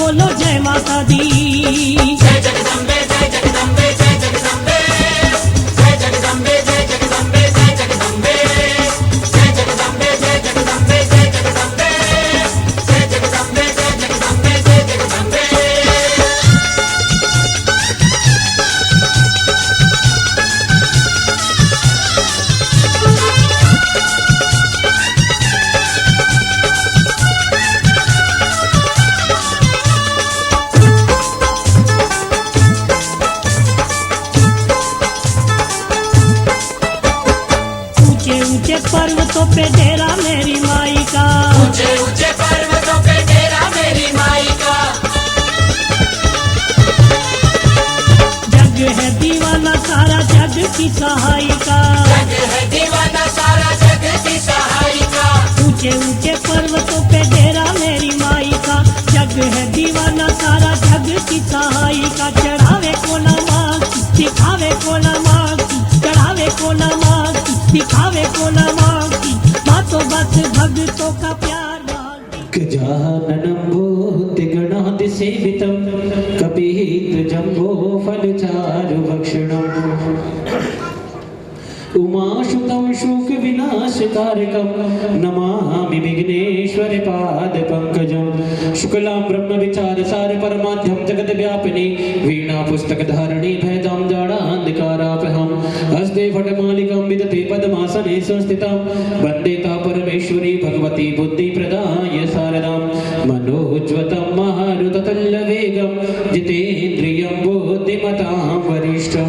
बोलो जय माता दी। जय जगदम्बे जय जगदम्बे जय जगदम्बे जय जगदम्बे जय जगदम्बे जय जगदम्बे जय जगदम्बे जय जगदम्बे जय जगदम्बे जय जगदम्बे जय जगदम्बे जय जगदम्बे। ऊंचे पर्वतों पे डेरा मेरी माई का, ऊंचे ऊंचे पर्वतों पे डेरा मेरी माई का। जग है दीवाना सारा जग की सहायिका, जग है दीवाना सारा जग की सहायिका। ऊंचे ऊंचे पर्वतों पे डेरा मेरी माई का, जग है दीवाना सारा जग की सहायिका। चढ़ावे को ना मांगती दिखावे को ना मांगती, चढ़ावे को ना मांगती दिखावे को ना मांगती, बातों बस भक्तों का प्यार मांगती। गजाननं भूतिगणादिसेवितं कपिहितजम्बो फलचारुभक्षणम् उमाशुतं शोकविनाशकारकं नमामि विघ्नेश्वर पादपङ्कजं। शुक्लां ब्रह्मविचारसार परमाद्यं जगद्व्यापिनी वीणा पुस्तकधारिणी भयदां जाडान्धकारापहं हस्ते फटमालिकां विदते पद्मासने संस्थितां वन्दे ता परमेश्वरी भगवती बुद्धिप्रदाय शारदां। मनोज्वतं मारुततुल्यवेगं जितेन्द्रियं बुद्धिमतां वरिष्ठं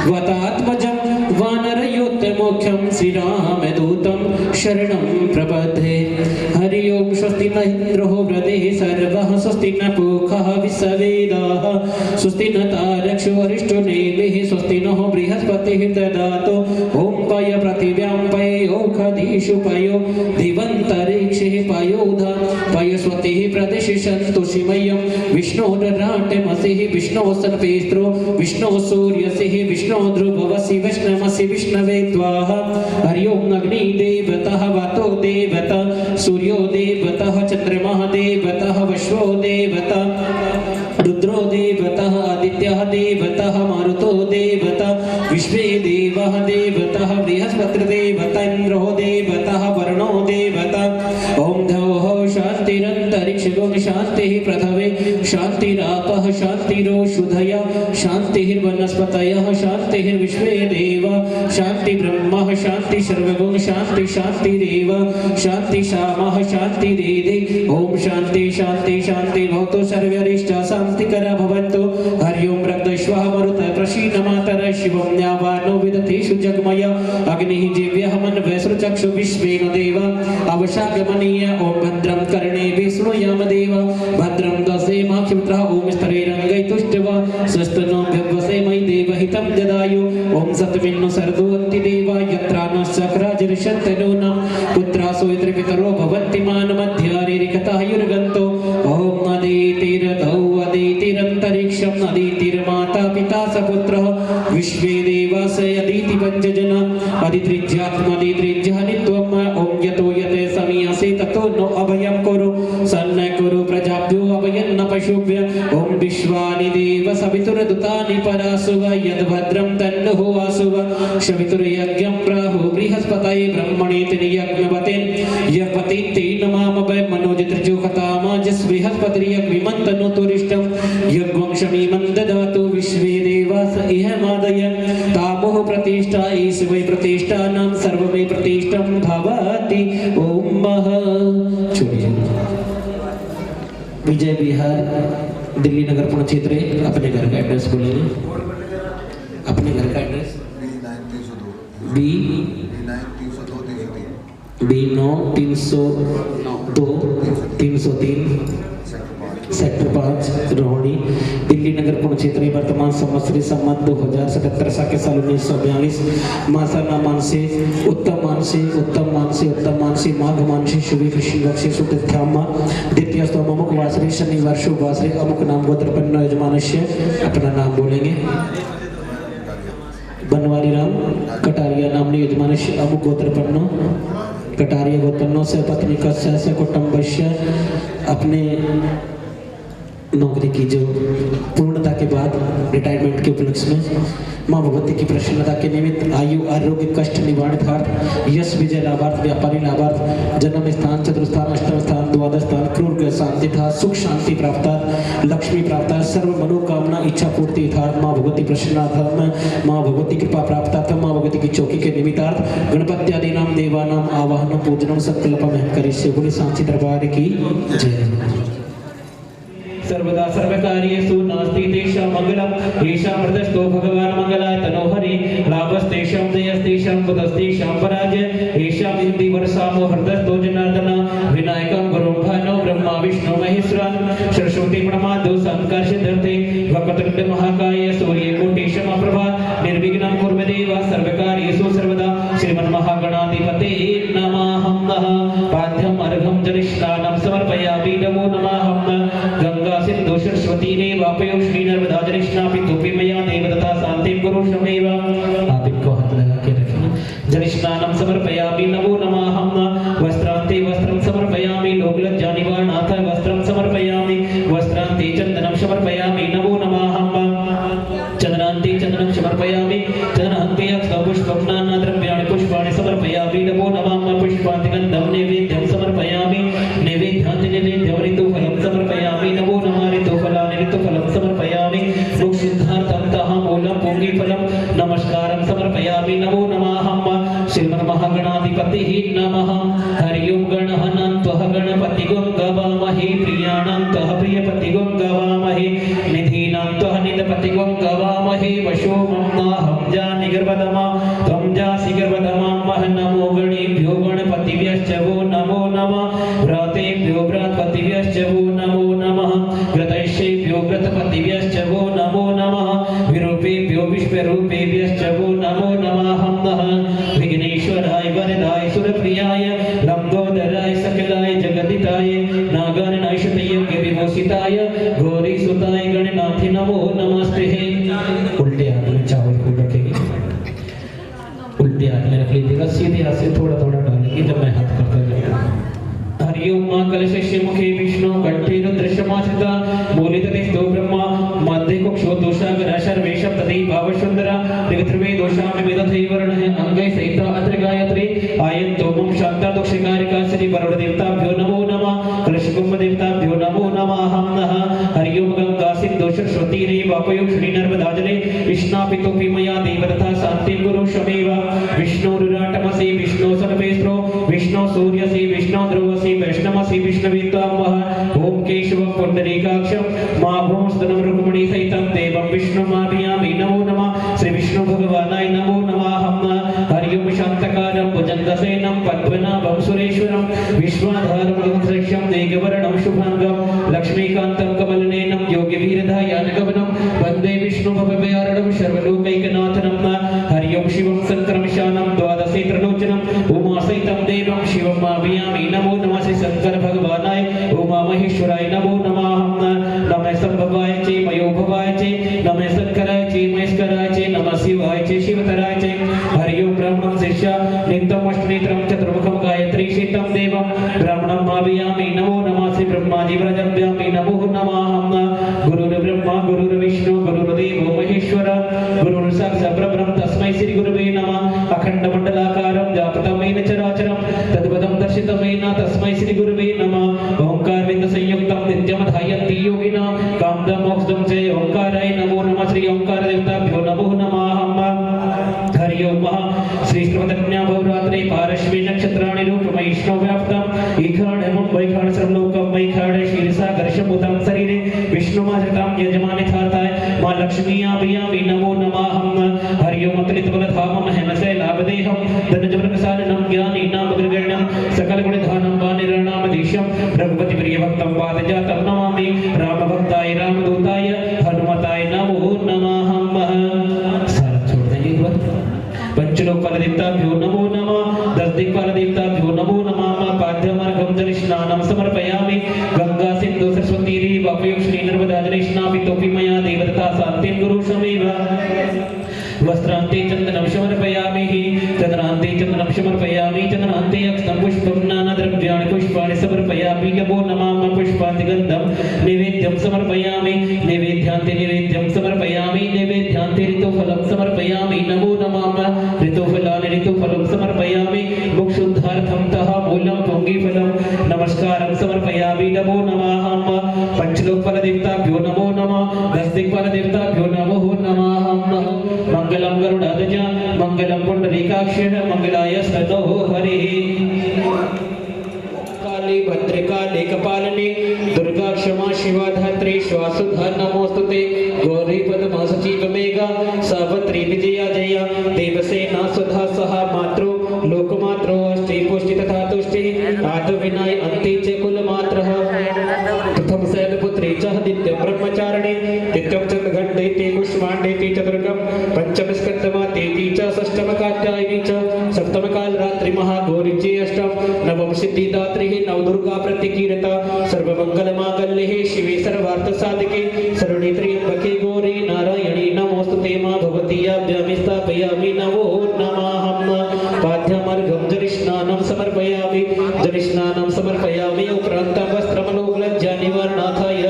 वतात्मजं वानरयोत्तमोक्षं श्रीरामदूतं शरणं प्रपद्ये। हरि ओं स्वस्ति न इन्द्रो वृधे सर्वः स्वस्ति न पूषा विश्ववेदाः स्वस्ति न तारक्षो अरिष्टनेमिः स्वस्ति नः बृहस्पतिः ददातु ॐ पय पृथिव्यां पयोखदिषु पयो दिवन्तरिक्षे पयोधा पयस्वतिः प्रदिशि सन्तोषिमयं विष्णोर्नाट्यमसिः विष्णोः सन्पेस्त्रो विष्णोः सूर्यसिः विष्णोः ध्रुवमसि विष्णमसि विष्णवे स्वाहा। हरि ओं अग्निदेवतः वातो देवता सूर्यो देवतः चन्द्रमः देवतः वश्वो देवता रुद्रो देवतः आदित्यः देवतः मारुतो देवता विश्वे देवः देवतः बृहस्पतिर्देवता इन्द्रो देवतः वरुणो देवता। ॐ धौः शान्तिरन्तरिक्षगुं शान्तिः पृथ्वी शान्तिरापः शान्तिरोषधयः शान्तिर्वनस्पतयः शान्तिर्विश्वे देवा शान्ति ब्रह्म शान्ति सर्वगुण शान्ति शान्तिरेव शान्ति शामः शान्तिरेधि। ॐ शान्ति शान्ति शान्ति भवतु सर्वरिष्टा शान्तिकरा भवन्तु। हरि ओं रक्तश्वाः मरुतः प्रसीदमातरः शिवं न्यावानो विदतेषु जगमय अग्निः जिव्यः मन्वयसृचक्षु विश्वेन देव अवशागमनीय। ॐ भद्रं कर्णेभिः शृणुयाम देव भद्रं दशेमाक्षिपुत्रः ॐ स्तरैरङ्गैस्तुष्ट्वा स्वस्तनो भगवसेमयि देवहितं ददायु। ॐ सत्विन्नु सर्दोऽन्ति देवा यत्रा न शक्राजरिषन्तनूनां पुत्रासो यत्र पितरो भवन्ति मानमध्यारेरिकतायुर्गन्तो। ॐ अदितिरधौ अदितिरन्तरिक्षं अदितिर्माता पिता सपुत्रः विश्वे देवास अदिति पञ्चजना अदित्रिज्यात्मदित्रिज्यः नित्वम्। ॐ यतो यते समीयसे ततो नो अभयं कुरु सन्न कुरु प्रजाभ्यो अभयन्न पशुभ्य। ॐ विश्वानि देव सवितुर्दुतानि परासुव यद्भद्रं तन्नुः आसुव शवितुर्यज्ञं प्राहु बृहस्पतये ब्रह्मणेति यज्ञवतेन यज्ञवते नमाम वै मनोजत्रिजुखतामाजस् बृहस्पतिर्यज्ञविमन्तनु तुरिष्टं यज्ञं शमीमं ददातु विश्वे देवास इह मादय तामोः प्रतिष्ठा ईश वै प्रतिष्ठानां सर्वमे प्रतिष्ठं भवति। ॐ मः विजय विहार दिल्ली नगर पुणे क्षेत्र। अपने घर का एड्रेस बोलेंगे, अपने घर का address B9 sector 5 Rohini Delhi नगर पुणे क्षेत्र। वर्तमान संवत्सरी सम्मत 2077 के साल 1942 मासाना मानसे उत्तम मानसे उत्तम मानसे उत्तम मानसे माघ मानसे शुभ कृष्ण वर्षे सुतिथ्याम द्वितीय स्तोम अमुक वासरे शनिवार शुभ वासरे अमुक नाम गोत्रपन्न यजमानस्य। अपना नाम बोलेंगे। बनवारी राम कटारिया नामनी यजमानस्य अमुक गोत्रपन्नो कटारिया गोत्रपन्नो से पत्नी कस्य कुटुंबस्य। अपने नौकरी की जो पूर्णता के बाद रिटायरमेंट के उपलक्ष्य में माँ भगवती की प्रसन्नता के निमित्त आयु आरोग्य कष्ट निवारणार्थ यश विजय लाभार्थ व्यापारी लाभार्थ जन्म स्थान चतुर्थान अष्टम स्थान द्वादश स्थान क्रूर ग्रह शांति था सुख शांति प्राप्त लक्ष्मी प्राप्त सर्व मनोकामना इच्छा पूर्ति यथार्थ माँ भगवती प्रसन्नार्थ माँ भगवती कृपा प्राप्त माँ भगवती की चौकी के निमित्तार्थ गणपत्यादि नाम देवानाम आवाहन पूजनम संकल्पम करिष्ये बोले सांची दरबार की जय। सर्वदा सर्वकार्येषु नास्ति तेषां मंगलम् येषां हृदस्थो भगवान् मंगलाय तनोहरि लाभस्तेषां जयस्तेषां पदस्तेषां पराजय येषां इन्दि वर्षामो हृदस्थो जनार्दन विनायकं गुरुं भानो ब्रह्मा विष्णु महेश्वरं सरस्वती प्रणमादो संकर्षितर्थे वक्रतुण्ड महाकाय सूर्यकोटि समप्रभा निर्विघ्नं कुरु देव सर्वकार्येषु सर्वदा श्रीमन्महागणाधिपते नमः। पाद्यम् अर्घं जलस्नानं समर्पयामि नमो नमः। गंगा सिंधु सरस्वती रेवापयो श्री नर्मदा जलस्नापि तोपि मया देव तथा शांतिं कुरु शमेव। आप इनको हाथ लगा के रखिए। जलस्नानं समर्पयामि नमो नमः। वस्त्रान्ते वस्त्रं समर्पयामि लोकलज्जा निवारणार्थ वस्त्रं समर्पयामि वस्त्रान्ते चन्दनं समर्पयामि नमो नमः। चंदनान्ते चन्दनं समर्पयामि चन्दनान्ते अक्षतं पुष्पं नानाद्रव्याणि पुष्पाणि समर्पयामि नमो नमः। पुष्पान्ते गन्धं नैवेद्यं समर्पयामि नैवेद्यान्ते नैवेद्यं ऋतुफलं समर्पयामि नमो नमः। ऋतुफलानि ऋतुफलं समर्पयामि मोक्षसिद्धार्थं तः मूलं पूगीफलं नमस्कारं समर्पयामि नमो नमः। श्रीमन्महागणाधिपतिः नमः। हरि ओं गणहनं त्वः गणपतिगुं गवामहे प्रियाणां त्वः प्रियपतिगुं गवामहे निधीनां त्वः निधपतिगुं गवामहे वशो मम्नाहं जानि गर्भदमा त्वं जासि गर्भदमा मह नमो गणेभ्यो गणपतिभ्यश्च वो नमो नमः। व्रतेभ्यो व्रतपतिभ्यश्च वो नमो नमः। व्रतैषेभ्यो व्रतपतिभ्यश्च वो नमो नमः। विरूपेभ्यो विश्वरूपेभ्यश्च वो नमो नमः। विघ्नेश्वराय वरदाय सुरप्रियाय लंबोदराय सकलाय जगदिताय नागाननाशते यज्ञ विभूषिताय गौरी सुताय गणनाथ नमो नमस्ते। उल्टे हाथ में चावल को रखेंगे, उल्टे हाथ में रख लीजिएगा, सीधे हाथ से थोड़ा थोड़ा डालेंगे जब मैं हाथ करता जाऊंगा। हरि ओं मां कलशस्य मुखे विष्णु कंठे रुद्रशमाश्रिता मूलिततिस्थो ब्रह्मा मध्ये कुक्षो दोषागर सर्वेषां तदै भावसुंदरा दिगत्रिवे दोषामि विदधे वर्णः अंगै सहिता अत्र गायत्री आयन्तो मम शान्ता दोषकारिका श्री वरुण देवताभ्यो नमो नमः। कलशकुंभ देवताभ्यो नमो नमः। हरि ओं गंगा सिंधु सरस्वती रेवापयो श्री नर्मदा जले स्नापितोऽपि मया देव तथा शान्तिं कुरु शमेव। विष्णुरुराटमसि विष्णु सर्वेश्वरो विष्णु सूर्यसि विष्णु ध्रुवसि वैष्णवसि विष्णुवित्वामः। ओम केशवं पुंडरीकाक्षं महाभूमस्तनं रुक्मिणी सहितं देवं विष्णुमाभियामि नमो नमः। श्री विष्णु भगवानाय नमो नमः। हरि ओं शान्तकारं भुजङ्गसेनं पद्मनाभं सुरेश्वरं विश्वाधारं दृश्यं मेघवर्णं शुभांगं लक्ष्मीकान्तं कमलनयनं योगिवीरधायानगमनं वन्दे विष्णु भवभयारणं सर्वलोकैकनाथनं। हरि ओं शिवं शङ्करं शानं द्वादशे त्रिलोचनं उमासहितं देवं शिवमाभियामि नमो नमः। श्री शंकर भगवानाय उमा महेश्वराय नमो नमः। नमः संभवाय च मयो भवाय च नमः शंकराय च महेश्वराय च नमः शिवाय च शिवतराय च। हरि ओं ब्राह्मणं शिष्य नित्यं अष्टनेत्रं चतुर्मुखं गायत्री शीतं देवं ब्राह्मणं आभियामि नमो नमः। श्री ब्रह्मादि व्रजभ्यामि नमो नमः। गुरुर्ब्रह्मा गुरुर्विष्णु गुरुर्देवो महेश्वर गुरुर्साक्षात् परब्रह्म तस्मै श्री गुरुवे नमः। अखण्डमण्डलाकारं व्याप्तं येन चराचरं तद्पदं दर्शितं येन तस्मै श्री गुरुवे नमः। ओंकार बिंद संयुक्तं नित्यं ध्यायन्ति योगिनां कामदं मोक्षदं च ओंकाराय नमो नमः। श्री ओंकार देवताभ्यो नमो नमः। हरि ओं श्री श्रीमदज्ञा बहुरात्रे पारश्वे नक्षत्राणि रूपमैष्णो व्याप्तं ईखाणं वैखाण सर्वलोकं वैखाण शीर्षागर शम्भुतं शरीरे विष्णुमाश्रितां यजमानिथार्थाय मां लक्ष्मी आभियामि नमो नमः। हरि ओं अतुलितबलधामं हेमशैलाभदेहं धनजवरकसारणं ज्ञानीनामग्रगण्यं सकलगुणधानं वानिरणामधीशं रघुपति प्रियभक्तं पादजातं नमामि। रामभक्ताय रामदूताय हनुमताय नमो नमः। सारा छोड़ देंगे। पंचलोकपाल देवताभ्यो नमो नमः। 10 दिक्पाल देवताभ्यो नमो नमः। पाद्यमार्गं जलस्नानं समर्पयामि गंगा सिंधु सरस्वती रेवापयो श्री नर्मदा जले स्नापितोऽपि मया देव तथा शान्तिं कुरु शमेव। वस्त्रान्ते चन्दनं समर्पयामि चन्दनान्ते चन्दनं समर्पयामि चन्दनान्ते अक्षतं पुष्पं नानाद्रव्याणि पुष्पाणि समर्पयामि समर्पयामि नमो नमः पुष्पादिगन्धं नैवेद्यं समर्पयामि नैवेद्यान्ते नैवेद्यं समर्पयामि नैवेद्यान्ते ऋतुफलं समर्पयामि नमो नमः ऋतुफलानि ऋतुफलं समर्पयामि मोक्षोद्धार्थं तः मूलं पुंगीफलं नमस्कारं समर्पयामि नमो नमः पंचलोकफलदेवताभ्यो नमो नमः दशदिक्फलदेवताभ्यो नमो नमः मंगलं गरुडाध्वज मंगलं पुंडरीकाक्षः मंगलाय स्तनो हरिः काली भद्रकाली कपालिनी दुर्गा क्षमा शिवा धात्री श्वासुधा नमोस्तुते गौरी पद्मा सचिव मेघा सावित्री विजया जया देवसेना सुधा सहा मात्रो लोकमात्रो अष्टि पुष्टि तथा तुष्टि आद विनाय अंति च कुलमात्रः प्रथम शैलपुत्री च दित्यं ब्रह्मचारिणी द्वितीयं चन्द्रघण्टेति कुष्माण्डेति चतुर्थं पंचम स्कन्दमातेति च षष्ठम कात्यायनी च सप्तम कालरात्रि महागौरी च अष्टम नवम सिद्धिदात्री नवदुर्गा प्रतिकीर्ता सर्वमंगलमांगल्ये शिवे सर्वार्थसाधिके शरण्ये त्र्यंबके गौरी नारायणी नमोस्तुते मां भगवतीयाभ्यां स्थापयामि नमो नमः पाद्यमर्घं जलस्नानं समर्पयामि जलस्नानं समर्पयामि उपरान्तं वस्त्रमलोकलज्जानिवारणार्थाय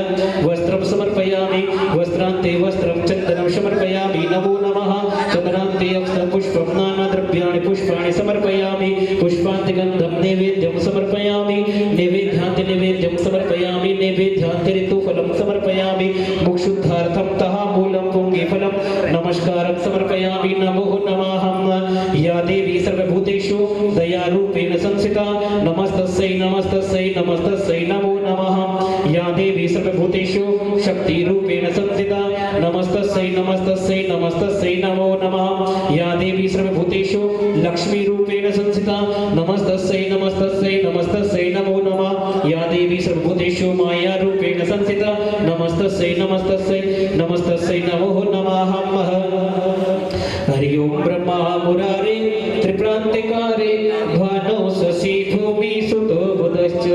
वस्त्रं समर्पयामि वस्त्रान्ते वस्त्रं चन्दनं समर्पयामि नमो नमः चन्दनान्ते अक्षतं पुष्पं नानाद्रव्याणि पुष्पाणि समर्पयामि पुष्पान्ते गन्धं नैवेद्यं समर्पयामि नैवेद्यान्ते नैवेद्यं समर्पयामि नैवेद्यान्ते ऋतुफलं समर्पयामि मोक्षोद्धार्थं तः मूलं पुंगीफलं नमस्कारं समर्पयामि नमो नमः या देवी सर्वभूतेषु दयारूपेण संस्थिता नमस्तस्यै नमस्तस्यै नमस्तस्यै नमो नमः या देवी सर्वभूतेषु शक्तिरूपेण संस्थिता नमस्तस्यै नमस्तस्यै नमस्तस्यै नमो नमः या देवी सर्वभूतेषु लक्ष्मीरूपेण संस्थिता नमस्तस्यै नमस्तस्यै नमस्तस्यै नमो नमः या देवी सर्वभूतेषु मायारूपेण संस्थिता नमस्तस्यै नमस्तस्यै नमस्तस्यै नमो नमः हरि ओम ब्रह्मा मुरारे त्रिप्रांतिकारे भानो शशि भूमि सुतो बुधश्च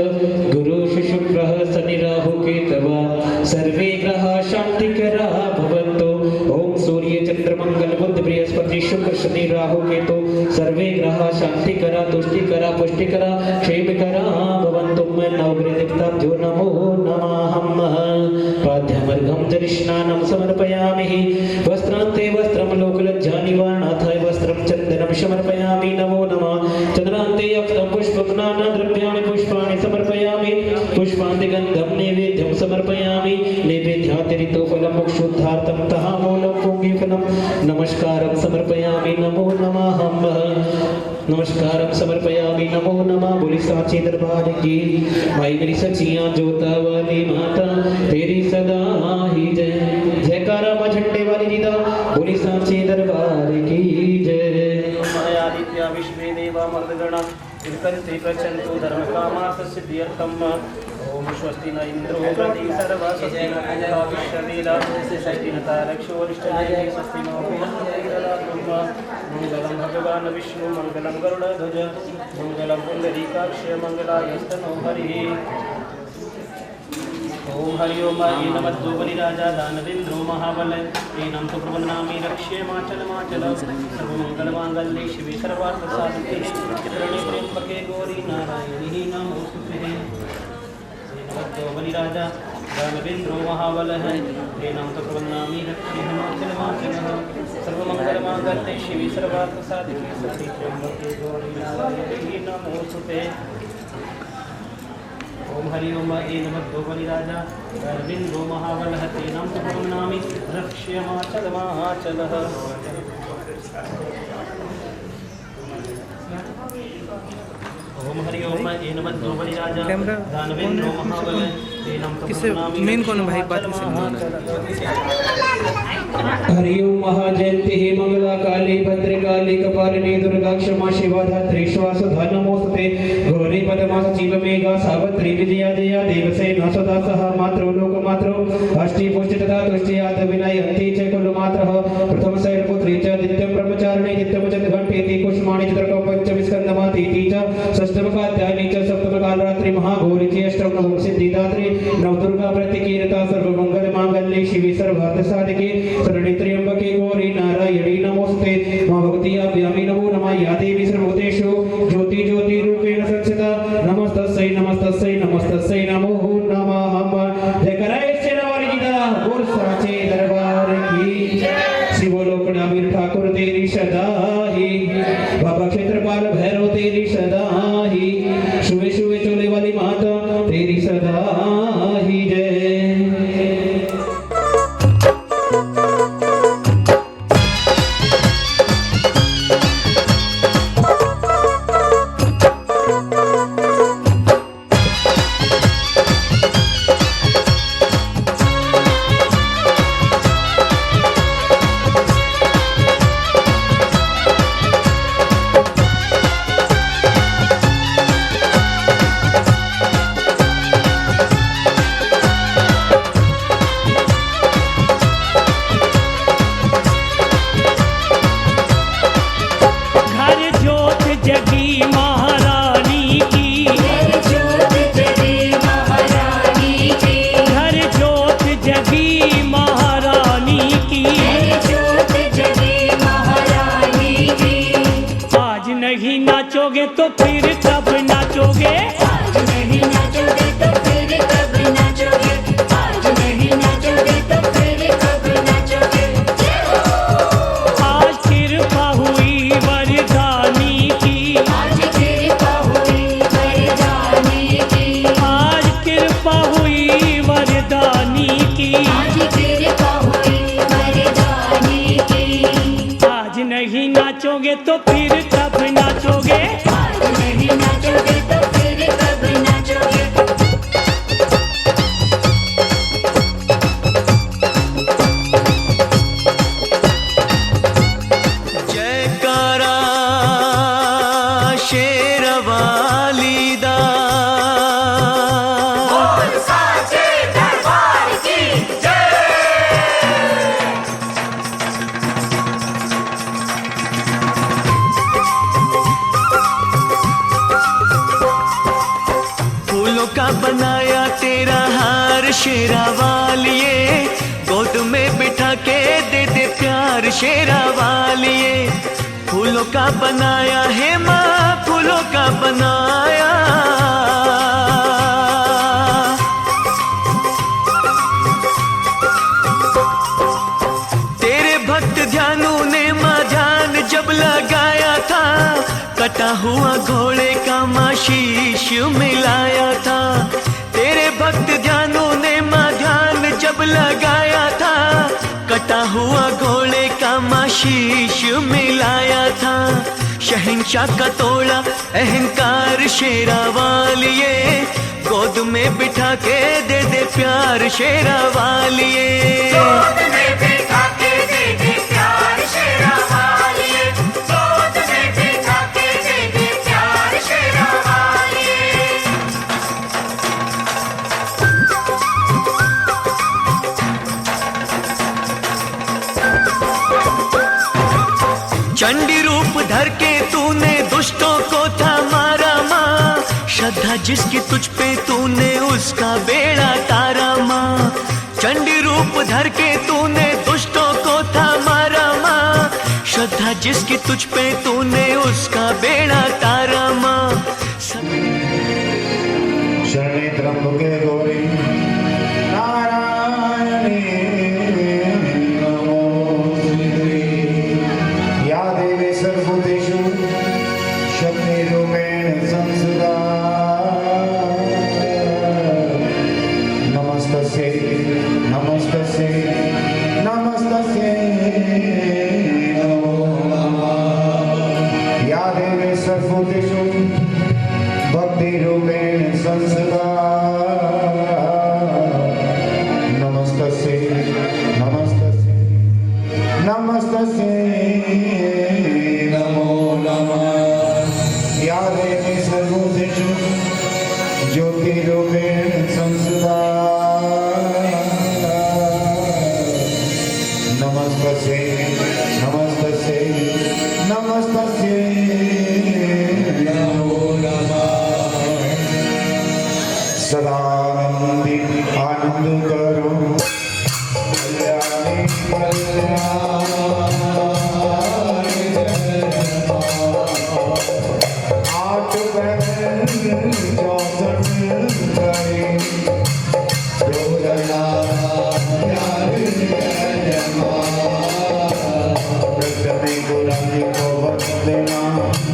गुरु शुक्रः शनि राहु केतवः सर्वे ग्रहाः शान्तिकराः भवन्तु ओम सूर्य चंद्र मंगल बुध बृहस्पति शुक्र शनि राहु केतु सर्वे ग्रहाः शान्तिकराः तुष्टिकराः पुष्टिकराः क्षेमकराः भवन्तु नवग्रह देवताभ्यो नमो नमः पाद्यमर्घं जलस्नानं समर्पयामि वस्त्रान्ते वस्त्रं लोकलज्जानिवारणार्थाय वस्त्रं चन्दनं समर्पयामि नमो नमः चन्द्रान्ते अक्षतं पुष्पं नानाद्रव्याणि पुष्पाणि समर्पयामि पुष्पान्ते गन्धं नैवेद्यं समर्पयामि नैवेद्यान्ते ऋतुफलं मोक्षोद्धार्थं तः मूलं पुंगीफलं नमस्कारं समर्पयामि नमो नमः नमस्कारं समर्पयामि नमो नमः बोली साची दरबार की भाई मेरी सचियां जोता वाली माता तेरी सदा ही जय जयकारा मां झंडे वाली जीदा बोली साची दरबार की जय आदित्य विश्वे देवा मर्दगणा इर्कन्ते प्रचन्तु धर्मकामाः सिद्ध्यर्थम् ओम स्वस्ति न इंद्रो प्रति सर्वा स्वस्ति न विश्ववेदा स्वस्ति न तारक्षोरिष्टनेमि स्वस्ति नो ब्रह्मा मंगलं भगवान् विष्णु मंगलं गरुडध्वज मंगलं पुंडरीकाक्ष मंगलायस्तनो हरिः ओम हरि ओम नमो बलिराजा दानवेन्द्रो महाबल एनं तु प्रपन्नामि रक्ष्ये माचल सर्वमङ्गलमाङ्गल्ये शिवे सर्वार्थसाधिके शरण्ये त्र्यम्बके गौरी नारायणी नमोस्तुते नमो बलिराजा दानवेन्द्रो महाबल एनं तु प्रपन्नामि रक्ष्ये माचल सर्वमङ्गलमाङ्गल्ये शिवे सर्वार्थसाधिके शरण्ये त्र्यम्बके गौरी नारायणी नमोस्तुते ओम हरि ओम नमो बलिराजा दानवेन्द्रो महाबल तेनां तु प्रपन्नामि रक्ष्ये माचलः ओम हरि ओम नमो बलिराजा दानवेन्द्रो महाबल तेनां तु प्रपन्नामि मेन कौन भाई बात हरि ओम महाजयंती मंगला काली भद्रकाली कपालिनी दुर्गा क्षमा शिवा धात्री श्वासुधा नमोस्तुते गौरी पद्मा सचिव मेघा सावित्री विजया जया देवसेना सदा सहा मात्रो लोकमात्रो अष्टि पुष्टि तथा तुष्टि आद विनय अंति च कुलमात्रः प्रथम शैलपुत्री च द्वितीयं ब्रह्मचारिणी द्वितीयं चन्द्रघण्टेति कुष्माण्डेति चतुर्थं पंचम स्कन्दमातेति च षष्ठम कात्यायनी च सप्तम कालरात्रि महागौरी च अष्टम नवम सिद्धिदात्री नवदुर्गा प्रतिकीर्ता सर्वमङ्गलमाङ्गल्ये शिवे सर्वार्थसाधिके शरण्ये त्र्यम्बके गौरी नारायणी नमोस्तुते मां भगवतीयाभ्यां नमो नमः या देवी सर्वभूतेषु ज्योति ज्योतिरूपेण संस्थिता नमस्तस्यै नमस्तस्यै नमस्तस्यै तस्मै नमो नमः। जय करे शेरावाली जी दा बोल साचे दरबार की श्री बोलो कणावीर ठाकुर तेरी सदा ही, बाबा क्षेत्रपाल भैरव तेरी सदा ही, शुभे शुभे चोले वाली माता तेरी सदा ही जय। घर ज्योत जगी महारानी की, घर ज्योत जगी महारानी की। आज नहीं नाचोगे तो फिर कब नाचोगे, आज नहीं नाचोगे तो फिर कब नाचोगे, आज नहीं नाचोगे तो फिर कब नाचोगे। आज कृपा हुई वरदानी की, आज कृपा हुई वरदानी की, आज कृपा हुई वरदानी की। आज कृपा हुई वरदानी की। आज नहीं नाचोगे तो फिर कब नाचोगे, आज नहीं नाचोगे तो फिर कब नाचोगे। जयकारा शेरवाली दा, साचे दरबार की जय। फूलों का बनाया तेरा हार शेरावालिए, गोद में बिठा के दे दे प्यार शेरावालिए। फूलों का बनाया है माँ, फूलों का बनाया, तेरे भक्त ध्यानु ने माँ ध्यान जब लगाया था, कटा हुआ घोड़े का माँ शीश मिलाया था। तेरे भक्त ध्यानु ने माँ ध्यान जब लगाया था, कटा हुआ घोड़े का माँ शीश मिलाया था। शहंशाह का तोड़ा अहंकार शेरावालिए, गोद में बिठा के दे दे प्यार शेरावालिए। गोद में बिठा के दे दे प्यार शेरावालिए, गोद में बिठा के दे दे प्यार शेरावालिए। चंडी रूप धर के तूने दुष्टों को था मारा माँ, श्रद्धा जिसकी तुझ पे तूने उसका बेड़ा तारा माँ। चंडी रूप धर के तूने दुष्टों को था मारा माँ, श्रद्धा जिसकी तुझ पे तूने उसका बेड़ा तारा माँ। शरणे त्र्यंबके गौरी नारायणी नमोस्तुते। या देवी सर्वभूतेषु शक्तिरूपेण संस्थिता। नमस्तस्यै नमस्तस्यै नमस्तस्यै नमो नमः। या देवी सर्वभूतेषु भक्तिरूपेण संस्थिता। नमस्तस्यै नमस्तस्यै नमस्तस्यै नमो नमः। या देवी सर्वभूतेषु ज्योतिरूपेण संस्थिता। नमस्तस्यै नमस्तस्यै नमस्तस्यै नमो नमः। सदा आनंद करो कल्याणी कल्याणी। आठ बहन 64 करे Oh,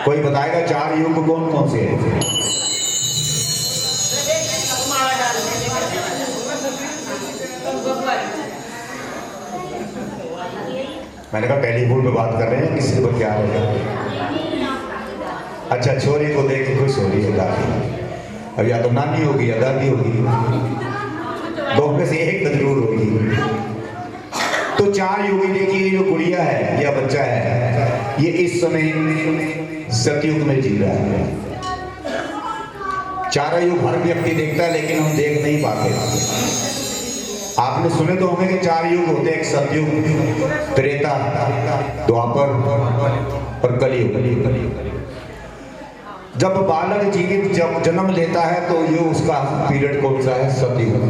कोई बताएगा चार युग कौन कौन से हैं? मैंने कहा टेलीफोन पे बात कर रहे हैं, किसी को क्या होगा? अच्छा, छोरी को देख के खुश हो रही है दादी। अब या तो नानी होगी या दादी होगी, दो में से एक तो जरूर होगी। तो चार युग देखिए, जो गुड़िया है या बच्चा है, ये इस समय सतयुग में जी रहा है। चारों युग हर व्यक्ति देखता है, लेकिन हम देख नहीं पाते। आपने सुने तो होंगे कि चार युग होते हैं, एक सतयुग, त्रेता, द्वापर और कलयुग। जब बालक जीवित जब जन्म लेता है तो ये उसका पीरियड कौन सा है? सतयुग।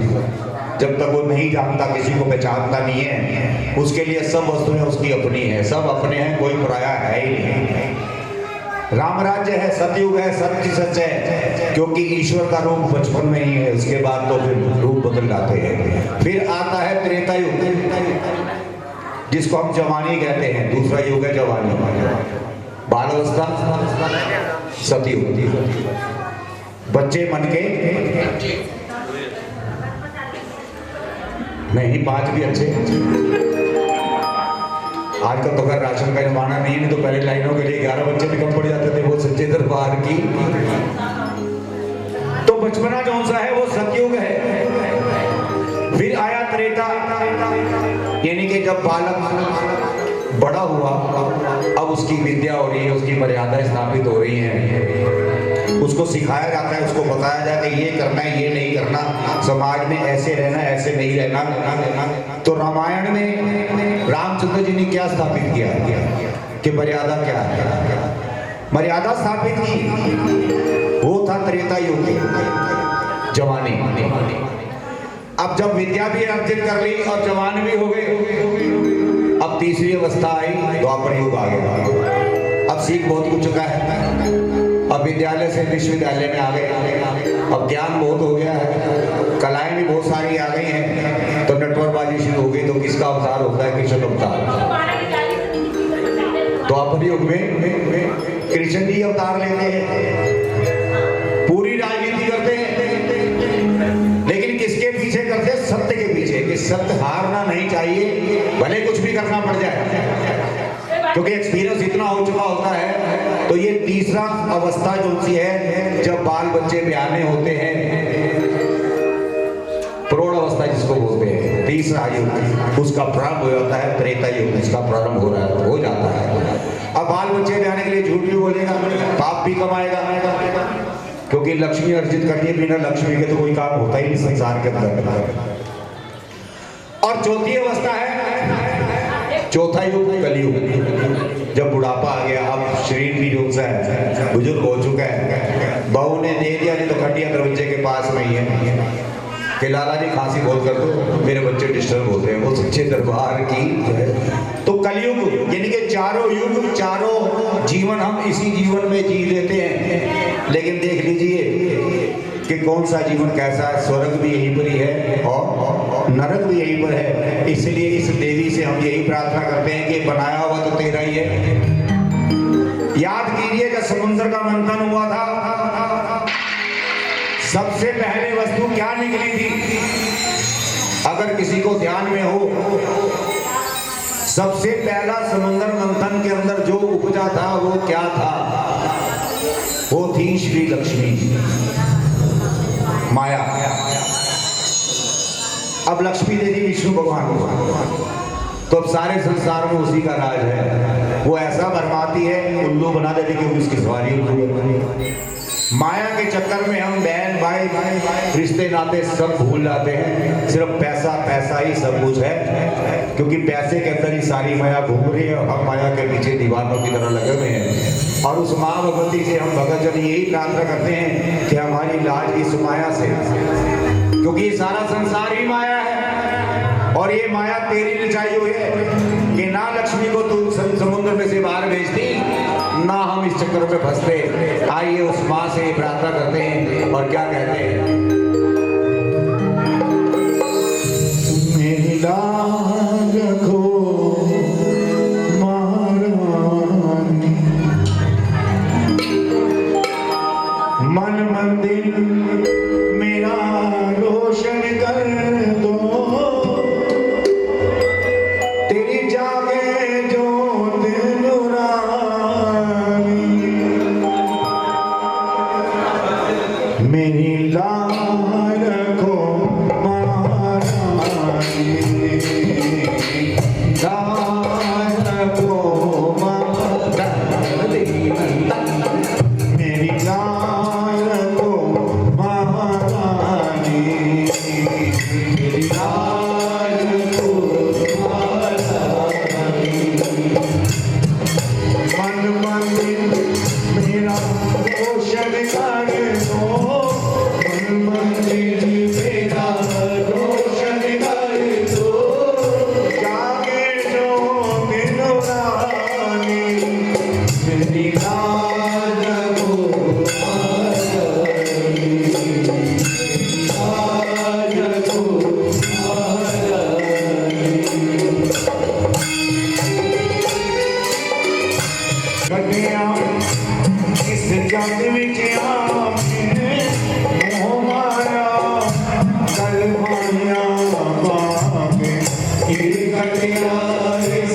जब तक वो नहीं जानता, किसी को पहचानता नहीं है, उसके लिए सब वस्तुएं उसकी अपनी है, सब अपने हैं, कोई पराया है ही नहीं। राम राज्य है, सतयुग है, सत्य सच है, क्योंकि ईश्वर का रूप बचपन में ही है, उसके बाद तो फिर रूप बदल जाते हैं। फिर आता है त्रेता युग, जिसको हम जवानी कहते हैं। दूसरा युग है जवानी, बाल अवस्था, सतयुग। बच्चे मन के नहीं, 5 भी अच्छे। आजकल तो खैर राशन का जमाना नहीं है, तो पहले लाइनों के लिए 11 बच्चे भी कम पड़ जाते थे। वो सच्चे दरबार की तो बचपना कौन सा है, वो सतयुग है। फिर आया त्रेता, यानी कि जब बालक बड़ा हुआ, अब उसकी विद्या हो रही है, उसकी मर्यादा स्थापित हो रही है, उसको सिखाया जाता है, उसको बताया जाता है ये करना है, ये नहीं करना, समाज में ऐसे रहना, ऐसे नहीं रहना। तो रामायण में रामचंद्र जी ने क्या स्थापित किया कि मर्यादा क्या है, मर्यादा स्थापित की। वो था त्रेता युग जवानी। अब जब विद्या भी अर्जित कर ली और जवान भी हो गए, अब तीसरी अवस्था आई, द्वापर युग आ गया। अब सीख बहुत कुछ चुका है, अब विद्यालय से विश्वविद्यालय में आ गए, अब ज्ञान बहुत हो गया है, कलाएं भी बहुत सारी आ गई हैं, तो नटवरबाजी शुरू हो गई। तो किसका अवतार होता है? कृष्ण अवतार। द्वापर युग में कृष्ण जी अवतार लेते हैं, पूरी राजनीति करते हैं, लेकिन किसके पीछे करते हैं? सत्य के पीछे, कि सत्य हारना नहीं चाहिए, भले कुछ भी करना पड़ जाए, क्योंकि एक्सपीरियंस इतना हो चुका होता है। तो ये तीसरा अवस्था जो सी है, जब बाल बच्चे ब्याने होते हैं, प्रौढ़ अवस्था जिसको बोलते हैं, तीसरा युग, उसका प्रारंभ हो जाता है। त्रेता युग इसका प्रारंभ हो जाता है। अब बाल बच्चे ब्याने के लिए झूठ भी बोलेगा, पाप भी कमाएगा, क्योंकि लक्ष्मी अर्जित करनी, बिना लक्ष्मी के तो कोई काम होता ही नहीं संसार के अंदर। और चौथी अवस्था है चौथा युग, कलयुग। जब बुढ़ापा आ गया, अब शरीर भी जो है बुजुर्ग हो चुका है, बहू ने दे दिया, नहीं तो खटिया दरवाजे के पास में ही है कि लाला जी खांसी बोल कर दो, मेरे बच्चे डिस्टर्ब होते हैं। वो सच्चे दरबार की। तो कलयुग यानी कि चारों युग, चारों जीवन हम इसी जीवन में जी लेते हैं, लेकिन देख लीजिए कि कौन सा जीवन कैसा है। स्वर्ग भी यहीं पर ही है और नरक भी यहीं पर है। इसलिए इस देवी से हम यही प्रार्थना करते हैं कि बनाया हुआ तो तेरा ही है। याद कीजिए जब समुद्र का मंथन हुआ था, सबसे पहले वस्तु क्या निकली थी? अगर किसी को ध्यान में हो, सबसे पहला समुद्र मंथन के अंदर जो उपजा था वो क्या था? वो थी श्री लक्ष्मी, माया। अब लक्ष्मी दे दी विष्णु भगवान को, तो अब सारे संसार में उसी का राज है। वो ऐसा भरमाती है, उल्लू बना देती क्योंकि उसकी सवारी उल्लू। माया के चक्कर में हम बहन भाई रिश्ते नाते सब भूल जाते हैं। सिर्फ पैसा पैसा ही सब कुछ है, क्योंकि पैसे के अंदर ही सारी माया घूम रही है और हम माया के पीछे दीवानों की तरह लगे हुए हैं। और उस माँ भगवती से हम भगत जन यही प्रार्थना करते हैं कि हमारी लाज इस माया से, क्योंकि ये सारा संसार ही माया है और ये माया तेरी रचाई हुई है कि ना लक्ष्मी को तू समुद्र में से बाहर भेजती, ना हम इस चक्कर में फंसते। आइए उस माँ से प्रार्थना करते हैं और क्या कहते हैं? मेरी लाज रखो महारानी, मन मंदिर मेरा रोशन कर दो, तेरी जागे जोत नूरानी, मेरी लाज रखो महारानी, लाज रखो महारानी, मेरी लाज रखो महारानी, मेरी लाज रखो महारानी, मन मंदिर मेरा रोशन कर दो, मन मंदिर मेरा रोशन कर दो, जागे जो दिन रानी, मेरी लाज रखो महारानी, लाज रखो कन्या इस जग विच आके मोह माया कल माया पाके, ये कन्या इस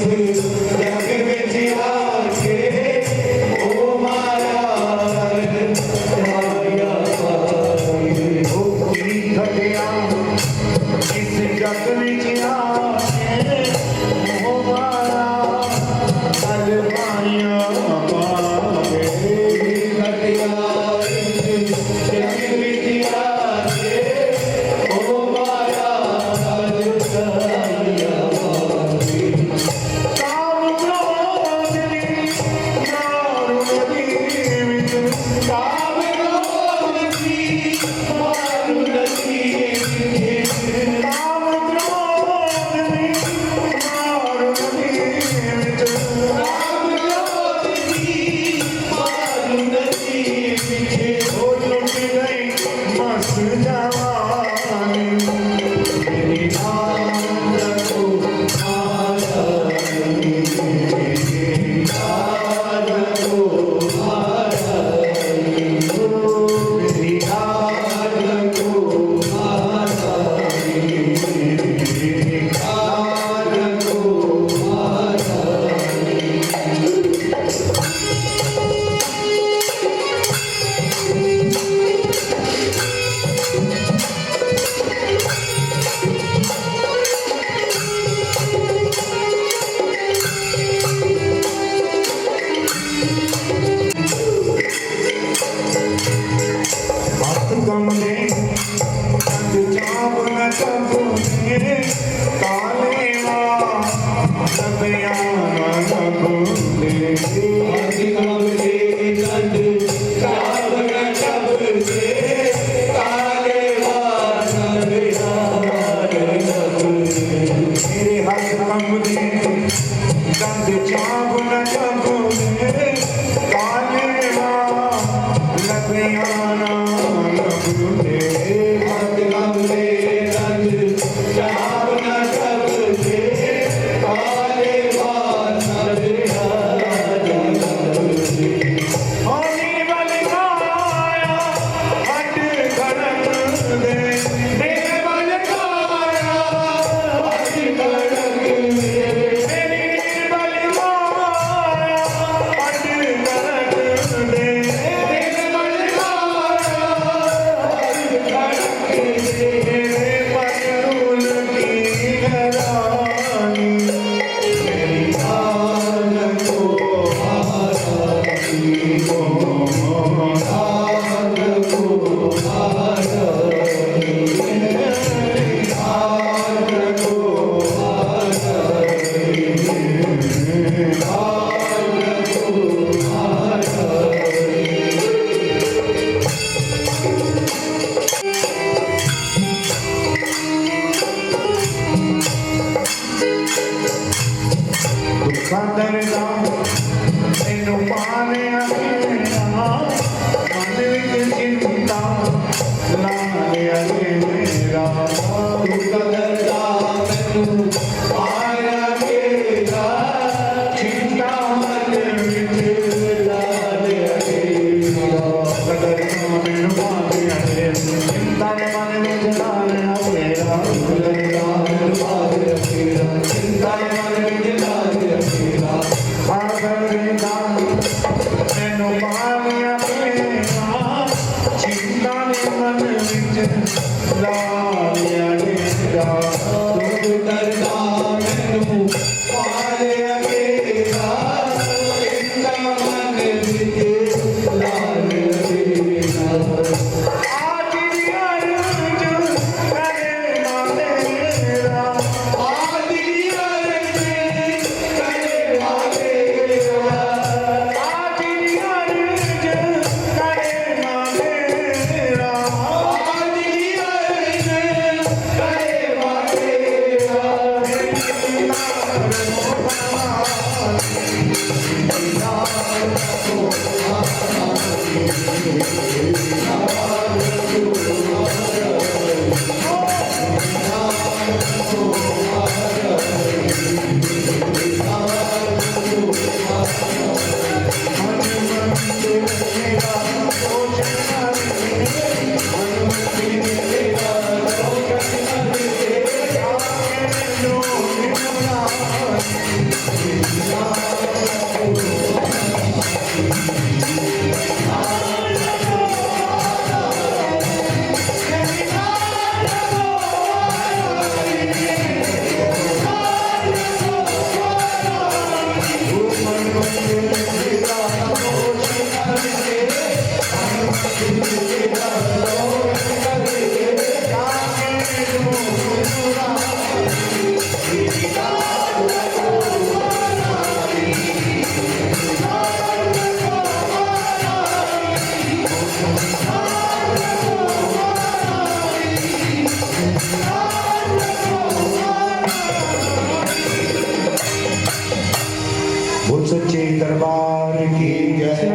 सच्चे दरबार की जय।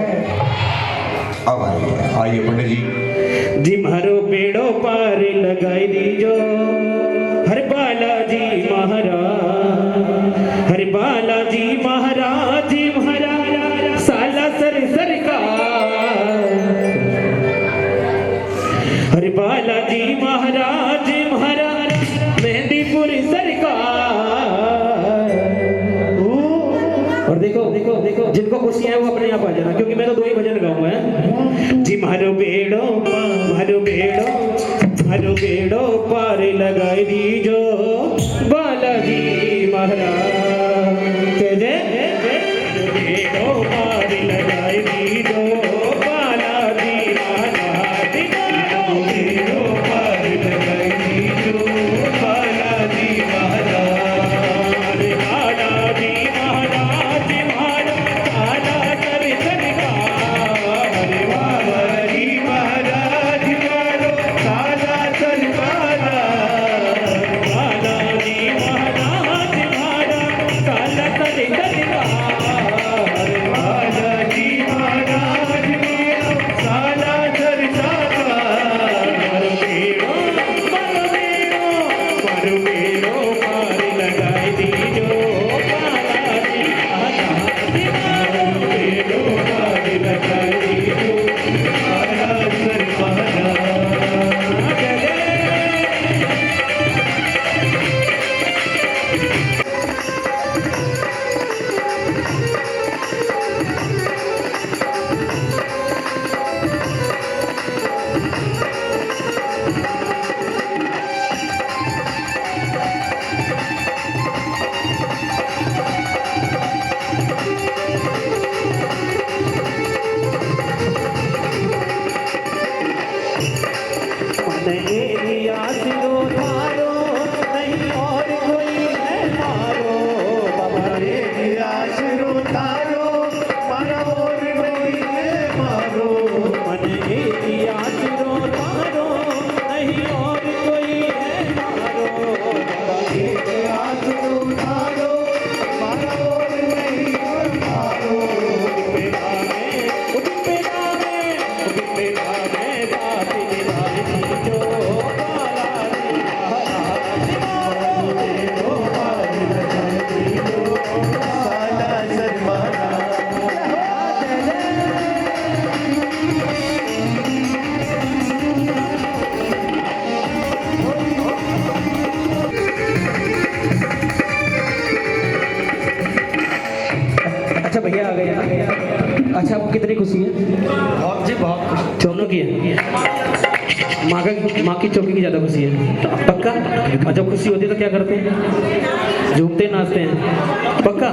अब आइए पंडित जी। जी मारो बेड़ो पार लगाई दीजो हर बालाजी महाराज, हर बालाजी महाराज जी महाराज साला सरकार, हर बालाजी महाराज जी महाराज मेहंदीपुर सरकार। और देखो देखो देखो जिनको खुशियां है वो अपने आप आ जाना, क्योंकि मैं तो 2 ही भजन गाऊंगा है। जी मारो बेड़ो पार लगाई दीजो बालाजी महाराज के जय। बेड़ो पार लगाई दीजो बालाजी महाराज, बेड़ो पार लगाई दीजो बालाजी महाराज, बालाजी महाराज महाराज आला कर सरकार, बालाजी महाराज मारो साला सरकार, बालाजी महाराज महाराज अच्छा भैया आ गए ना। अच्छा आपको कितनी खुशी है? बहुत जी बहुत। दोनों की है। माँ की चौकी की ज़्यादा खुशी है। पक्का? और जब खुशी होती है तो क्या करते हैं? झूमते नाचते हैं। पक्का?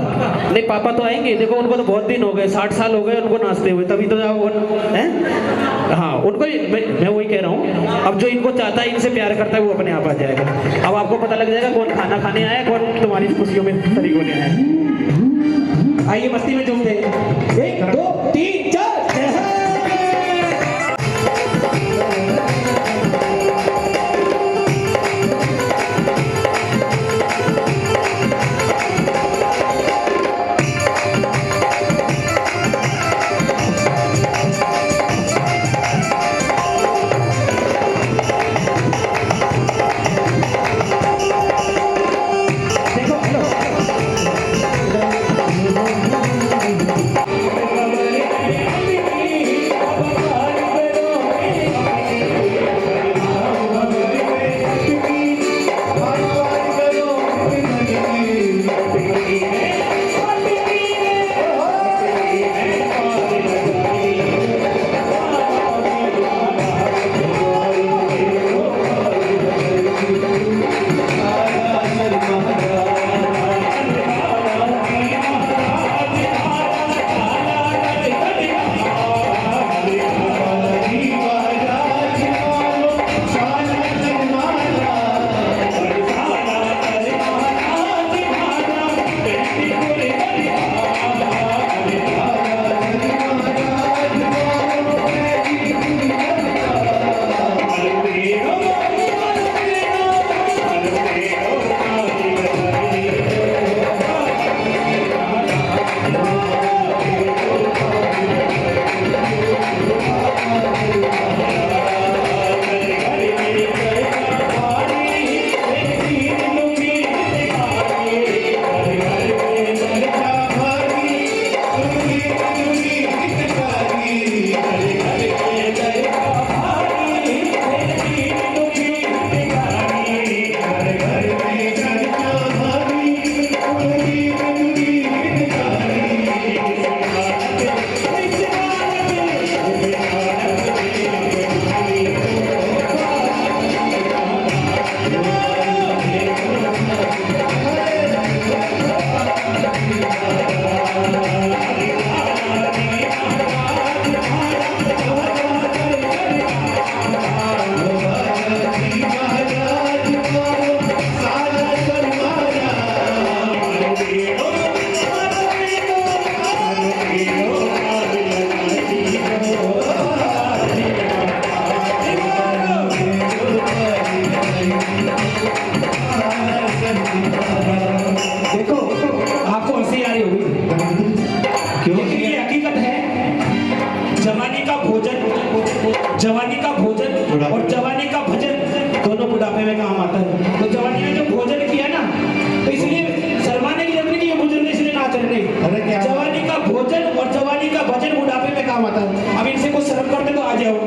नहीं पापा तो आएंगे, देखो उनको तो बहुत दिन हो गए, 60 साल हो गए उनको नाचते हुए, तभी तो हैं? हाँ उनको मैं वही कह रहा हूँ, अब जो इनको चाहता है, इनसे प्यार करता है, वो अपने आप आ जाएगा। अब आपको पता लग जाएगा कौन खाना खाने आया, कौन तुम्हारी खुशियों में शरीक होने आया। आइए मस्ती में झूमते हैं। 1 2 3 4 जवानी का भोजन और जवानी का भजन दोनों बुढ़ापे में काम आता है। तो जवानी में जो भोजन किया ना, तो इसलिए शर्माने की जरूरत नहीं कि ये बुजुर्ग इसलिए नाच रहे नहीं। जवानी का भोजन और जवानी का भजन बुढ़ापे में काम आता है। अब इनसे कुछ शर्म करते तो आ जाओ।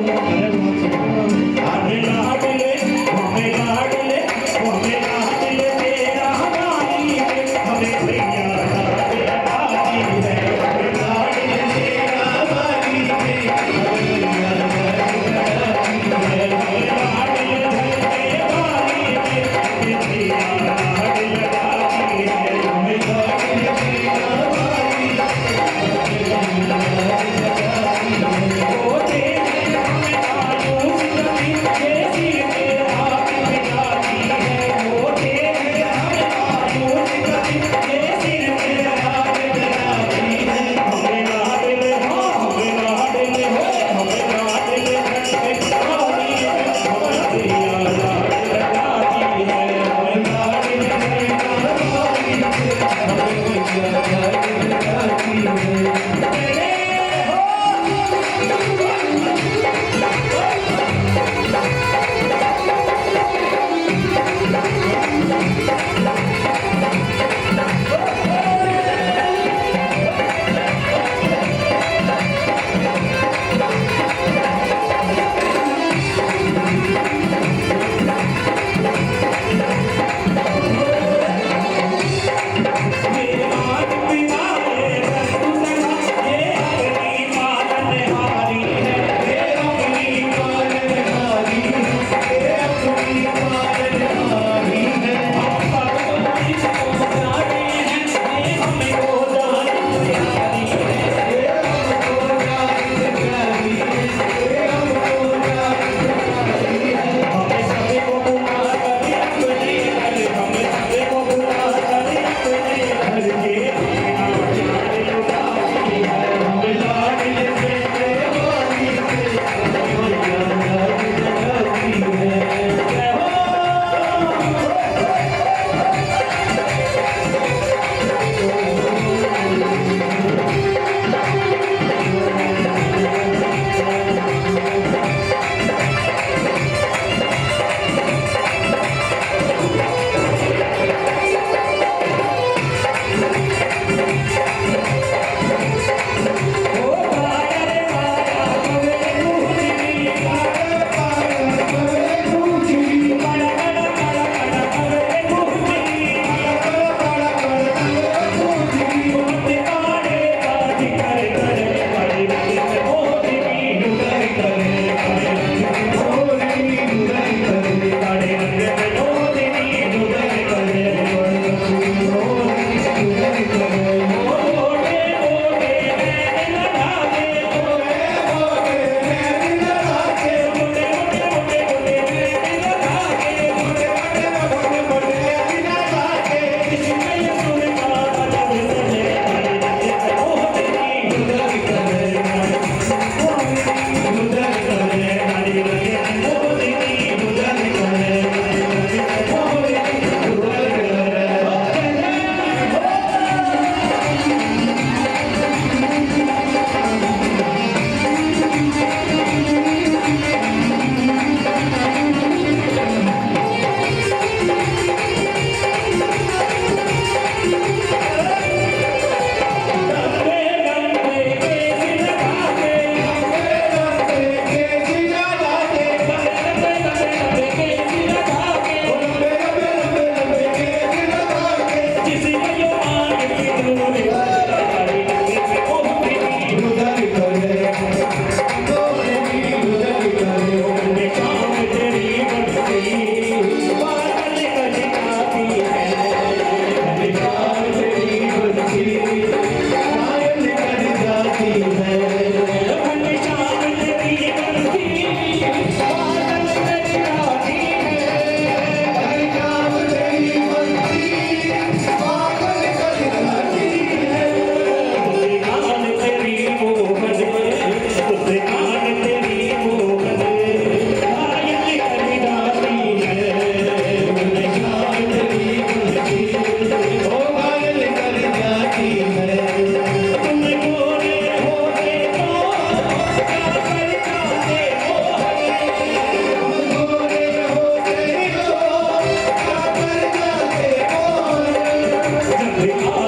देखा